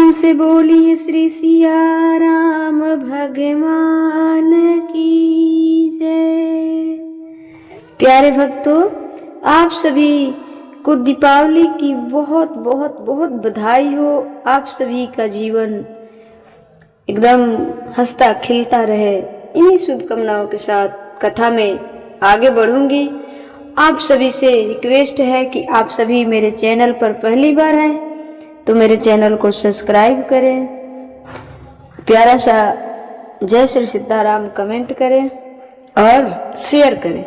प्रेम से बोलिए श्री सिया राम भगवान की जय। प्यारे भक्तों, आप सभी को दीपावली की बहुत बहुत बहुत बधाई हो। आप सभी का जीवन एकदम हंसता खिलता रहे, इन्हीं शुभकामनाओं के साथ कथा में आगे बढ़ूंगी। आप सभी से रिक्वेस्ट है कि आप सभी मेरे चैनल पर पहली बार हैं तो मेरे चैनल को सब्सक्राइब करें, प्यारा सा जय श्री सीताराम कमेंट करें और शेयर करें,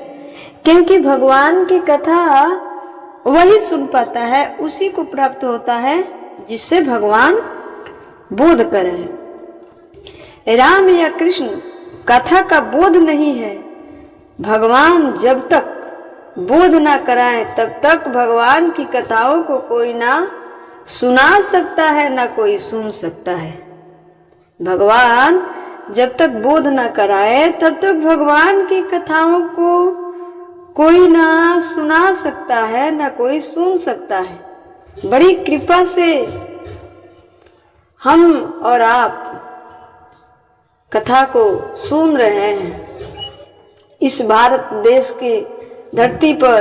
क्योंकि भगवान की कथा वही सुन पाता है, उसी को प्राप्त होता है जिससे भगवान बोध करें। राम या कृष्ण कथा का बोध नहीं है। भगवान जब तक बोध ना कराए तब तक भगवान की कथाओं को कोई ना सुना सकता है ना कोई सुन सकता है। भगवान जब तक बोध ना कराए तब तक भगवान की कथाओं को कोई ना सुना सकता है ना कोई सुन सकता है। बड़ी कृपा से हम और आप कथा को सुन रहे हैं। इस भारत देश की धरती पर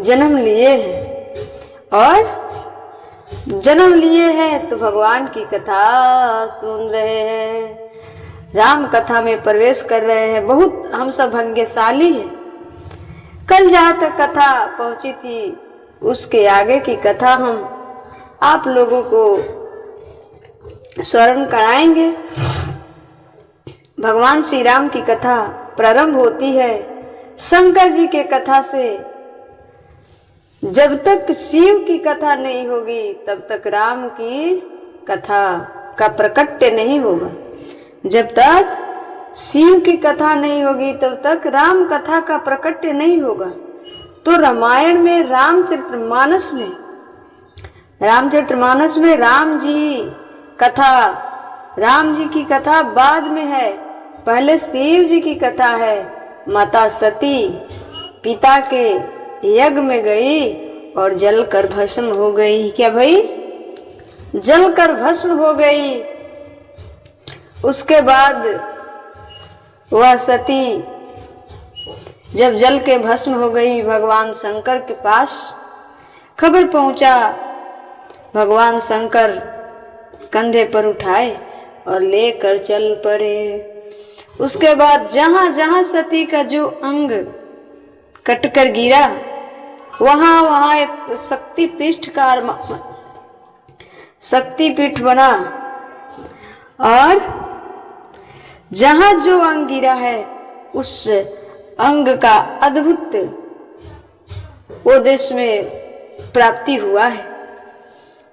जन्म लिए हैं और जन्म लिए हैं तो भगवान की कथा सुन रहे हैं, राम कथा में प्रवेश कर रहे हैं। बहुत हम सब भाग्यशाली हैं। कल जहाँ तक कथा पहुंची थी उसके आगे की कथा हम आप लोगों को स्मरण कराएंगे। भगवान श्री राम की कथा प्रारंभ होती है शंकर जी के कथा से। जब तक शिव की कथा नहीं होगी तब तक राम की कथा का प्रकट्य नहीं होगा। जब तक शिव की कथा नहीं होगी तब तक राम कथा का प्रकट्य नहीं होगा। तो रामायण में रामचरितमानस में राम जी की कथा बाद में है। पहले शिव जी की कथा है। माता सती पिता के यज्ञ में गई और जलकर भस्म हो गई। क्या भाई? जलकर भस्म हो गई। उसके बाद वह सती जब जल के भस्म हो गई, भगवान शंकर के पास खबर पहुंचा। भगवान शंकर कंधे पर उठाए और लेकर चल पड़े। उसके बाद जहां जहां सती का जो अंग कटकर गिरा वहां एक शक्तिपीठ बना और जहां जो अंग गिरा है उस अंग का अद्भुत वो देश में प्राप्ति हुआ है।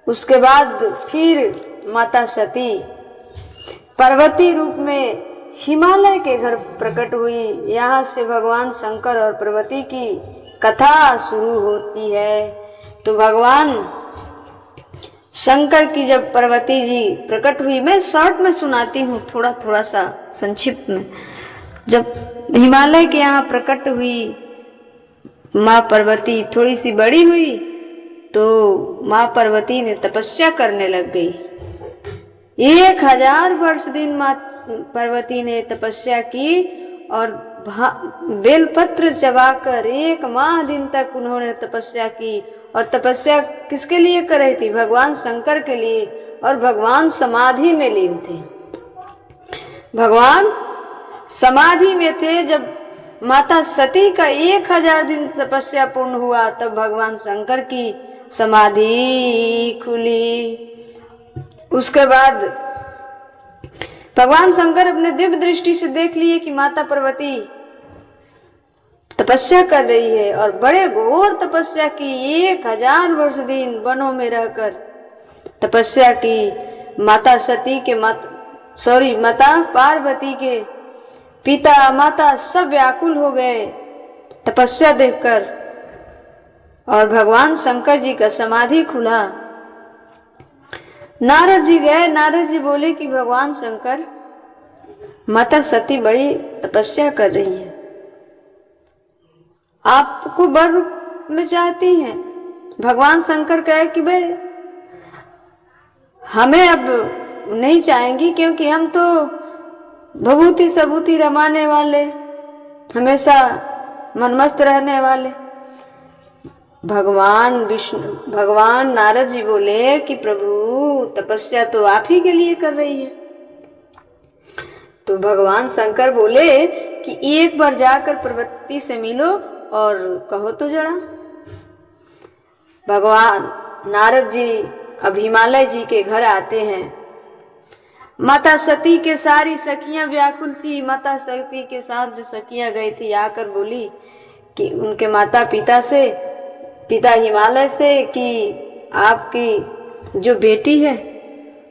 उसके बाद फिर माता सती पार्वती रूप में हिमालय के घर प्रकट हुई। यहाँ से भगवान शंकर और पार्वती की कथा शुरू होती है। तो भगवान शंकर की जब पार्वती जी प्रकट हुई, मैं शॉर्ट में सुनाती हूँ, थोड़ा सा संक्षिप्त में। जब हिमालय के यहाँ प्रकट हुई माँ पार्वती, थोड़ी सी बड़ी हुई तो माँ पार्वती ने तपस्या करने लग गई। 1000 वर्ष दिन माँ पार्वती ने तपस्या की और बेलपत्र चबाकर 1 माह दिन तक उन्होंने तपस्या की। और तपस्या किसके लिए कर रही थी? भगवान शंकर के लिए। और भगवान समाधि में लीन थे। भगवान समाधि में थे। जब माता सती का 1000 दिन तपस्या पूर्ण हुआ तब भगवान शंकर की समाधि खुली। उसके बाद भगवान शंकर अपने दिव्य दृष्टि से देख लिए कि माता पार्वती तपस्या कर रही है और बड़े घोर तपस्या की। 1000 वर्ष दिन वनों में रहकर तपस्या की। माता पार्वती के पिता माता सब व्याकुल हो गए तपस्या देखकर। और भगवान शंकर जी का समाधि खुला। नारद जी गए। नारद जी बोले कि भगवान शंकर, माता सती बड़ी तपस्या कर रही है, आपको वर रूप में चाहती हैं। भगवान शंकर कहे कि भाई हमें अब नहीं चाहेंगी, क्योंकि हम तो भभूति सबूति रमाने वाले, हमेशा मनमस्त रहने वाले। भगवान नारद जी बोले कि प्रभु तपस्या तो आप ही के लिए कर रही है। तो भगवान शंकर बोले कि एक बार जाकर पार्वती से मिलो और कहो तो जरा। भगवान नारद जी अब हिमालय जी के घर आते हैं। माता सती के सारी सखियां व्याकुल थी। माता सती के साथ जो सखियां गई थी आकर बोली कि उनके माता पिता से, पिता हिमालय से, कि आपकी जो बेटी है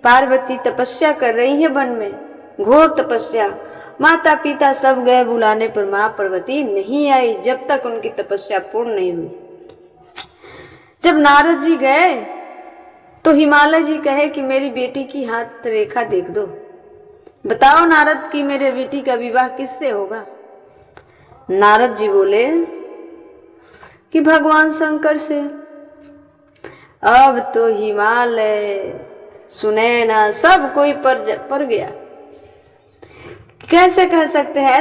पार्वती तपस्या कर रही है वन में, घोर तपस्या। माता पिता सब गए बुलाने पर मां पार्वती नहीं आई जब तक उनकी तपस्या पूर्ण नहीं हुई। जब नारद जी गए तो हिमालय जी कहे कि मेरी बेटी की हाथ रेखा देख दो, बताओ नारद कि मेरे बेटी का विवाह किससे होगा। नारद जी बोले कि भगवान शंकर से। अब तो हिमालय सुने ना सब कोई पर गया। कैसे कह सकते हैं,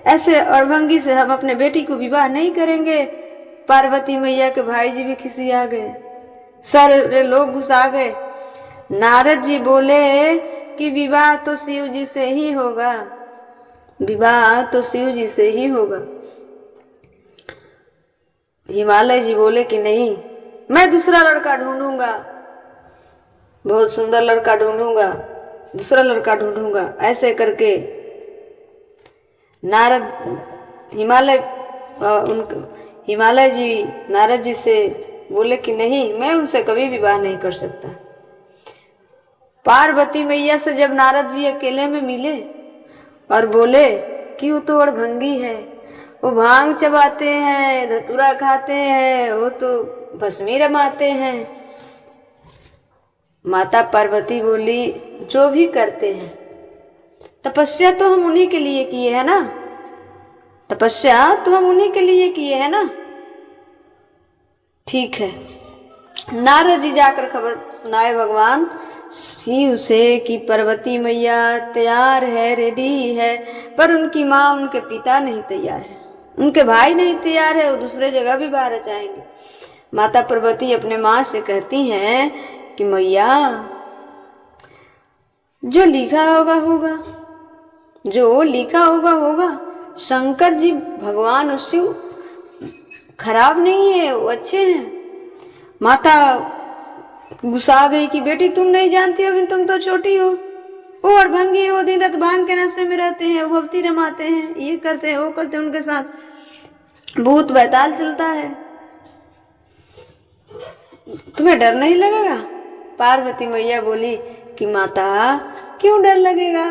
ऐसे अड़भंगी से हम अपने बेटी को विवाह नहीं करेंगे। पार्वती मैया के भाई जी भी किसी आ गए, सारे लोग घुसा गए। नारद जी बोले कि विवाह तो शिव जी से ही होगा, विवाह तो शिव जी से ही होगा। हिमालय जी बोले कि नहीं, मैं दूसरा लड़का ढूंढूंगा, बहुत सुंदर लड़का ढूंढूंगा, दूसरा लड़का ढूंढूंगा। ऐसे करके हिमालय जी नारद जी से बोले कि नहीं, मैं उनसे कभी विवाह नहीं कर सकता। पार्वती मैया से जब नारद जी अकेले में मिले और बोले कि वो तो अड़भंगी है, वो भांग चबाते हैं, धतूरा खाते हैं, वो तो भस्मी रमाते हैं। माता पार्वती बोली जो भी करते हैं, तपस्या तो हम उन्हीं के लिए किए है ना, तपस्या तो हम उन्हीं के लिए किए है ना। ठीक है। नारद जी जाकर खबर सुनाए भगवान शिव से कि पार्वती मैया तैयार है, रेडी है, पर उनकी माँ उनके पिता नहीं तैयार है, उनके भाई नहीं तैयार है, वो दूसरे जगह भी बाहर जाएंगे। माता पार्वती अपने माँ से कहती हैं कि मैया जो लिखा होगा होगा, जो लिखा होगा होगा। शंकर जी भगवान और शिव खराब नहीं है, वो अच्छे हैं। माता गुस्सा गई कि बेटी तुम नहीं जानती हो, अभी तुम तो छोटी हो, वो अड़भंगी हो, दिन रात भांग के नशे में रहते हैं, वो भक्ति रमाते हैं, ये करते हैं वो करते हैं, उनके साथ भूत बैताल चलता है, तुम्हें डर नहीं लगेगा। पार्वती मैया बोली कि माता क्यों डर लगेगा।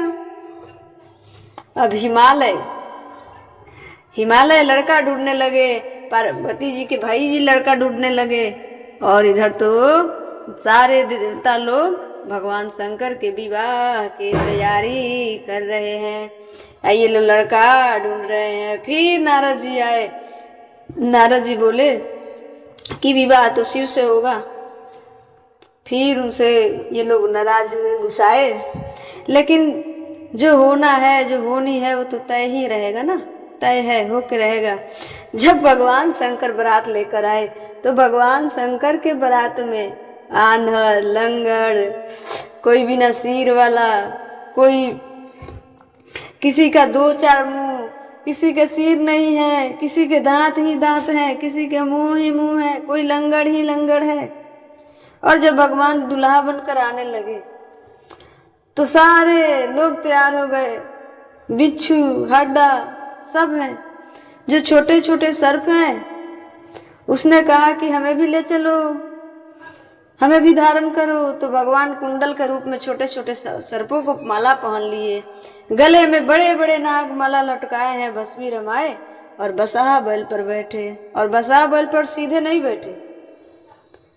अब हिमालय लड़का ढूंढने लगे, पार्वती जी के भाई जी लड़का ढूंढने लगे, और इधर तो सारे देवता लोग भगवान शंकर के विवाह की तैयारी कर रहे हैं। ये लोग लड़का ढूंढ रहे हैं। फिर नारद जी आए। नारद जी बोले कि विवाह तो शिव से होगा। फिर उनसे ये लोग नाराज हुए, गुस्साए। लेकिन जो होना है, जो होनी है, वो तो तय ही रहेगा ना, तय है, होके रहेगा। जब भगवान शंकर बारात लेकर आए तो भगवान शंकर के बारात में आन्हर, लंगड़, कोई बिना सिर वाला, कोई किसी का 2-4 मुंह, किसी के सिर नहीं है, किसी के दांत ही दांत हैं, किसी के मुंह ही मुंह है, कोई लंगड़ ही लंगड़ है। और जब भगवान दूल्हा बनकर आने लगे तो सारे लोग तैयार हो गए, बिच्छू, हड्डा सब हैं। जो छोटे छोटे सर्प हैं उसने कहा कि हमें भी ले चलो, हमें भी धारण करो। तो भगवान कुंडल के रूप में छोटे छोटे सर्पों को माला पहन लिए, गले में बड़े बड़े नाग माला लटकाए हैं, भस्मी रमाए, और बसहा बैल पर बैठे। और बसहा बैल पर सीधे नहीं बैठे,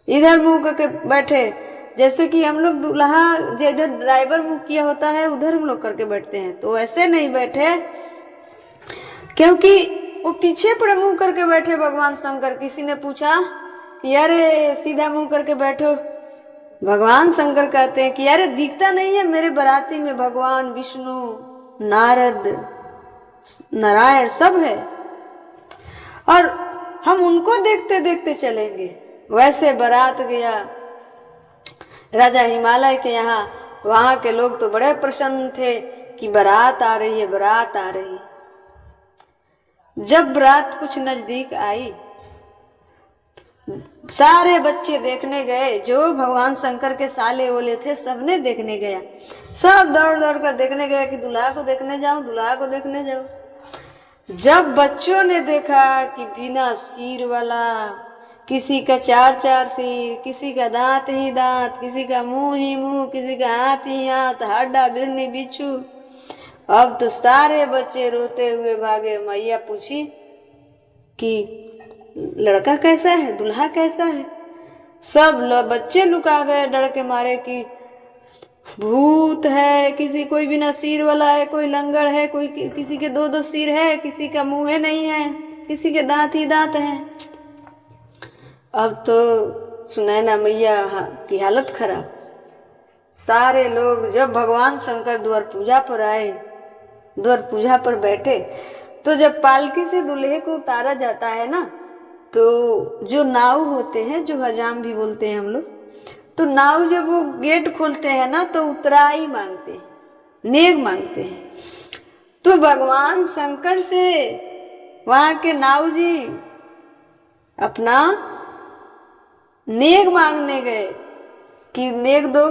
इधर मुंह करके बैठे, जैसे कि हम लोग दूल्हा इधर ड्राइवर मुंह किया होता है उधर हम लोग करके बैठते हैं, तो ऐसे नहीं बैठे, क्योंकि वो पीछे पड़े मुंह करके बैठे भगवान शंकर। किसी ने पूछा कि अरे सीधा मुंह करके बैठो, भगवान शंकर कहते हैं कि अरे दिखता नहीं है मेरे बाराती में भगवान विष्णु, नारद, नारायण सब है, और हम उनको देखते देखते चलेंगे। वैसे बारात गया राजा हिमालय के यहाँ, वहां के लोग तो बड़े प्रसन्न थे कि बारात आ रही है, बारात आ रही है। जब बारात कुछ नजदीक आई, सारे बच्चे देखने गए, जो भगवान शंकर के साले ओले थे सबने देखने गया, सब दौड़ दौड़ कर देखने गया कि दूल्हा को देखने जाऊं, दूल्हा को देखने जाऊं। जब बच्चों ने देखा कि बिना सिर वाला, किसी का चार चार सिर, किसी का दांत ही दांत, किसी का मुंह ही मुंह, किसी का हाथ ही हाथ, हड्डा बिरनी बिच्छू, अब तो सारे बच्चे रोते हुए भागे। मैया पूछी कि लड़का कैसा है, दूल्हा कैसा है। सब बच्चे लुका गए डर के मारे कि भूत है, किसी कोई बिना सिर वाला है, कोई लंगड़ है, कोई किसी के दो दो सिर है, किसी का मुंह नहीं है, किसी के दांत ही दांत हैं। अब तो सुनैना मैया की हालत खराब। सारे लोग जब भगवान शंकर द्वार पूजा पर आए, द्वार पूजा पर बैठे, तो जब पालकी से दूल्हे को उतारा जाता है ना, तो जो नाव होते हैं, जो हजाम भी बोलते हैं हम लोग, तो नाव जब वो गेट खोलते हैं ना, तो उतराई मांगते हैं, नेग मांगते हैं। तो भगवान शंकर से वहां के नाव जी अपना नेग मांगने गए कि नेग दो।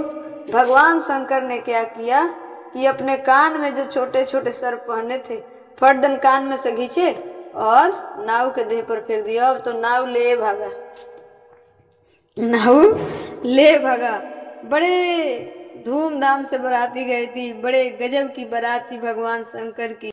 भगवान शंकर ने क्या किया कि अपने कान में जो छोटे छोटे सर पहने थे, फर्दन कान में से खींचे और नाव के देह पर फेंक दिया। अब तो नाव ले भागा, नाव ले भागा। बड़े धूमधाम से बाराती गई थी, बड़े गजब की बारात थी भगवान शंकर की।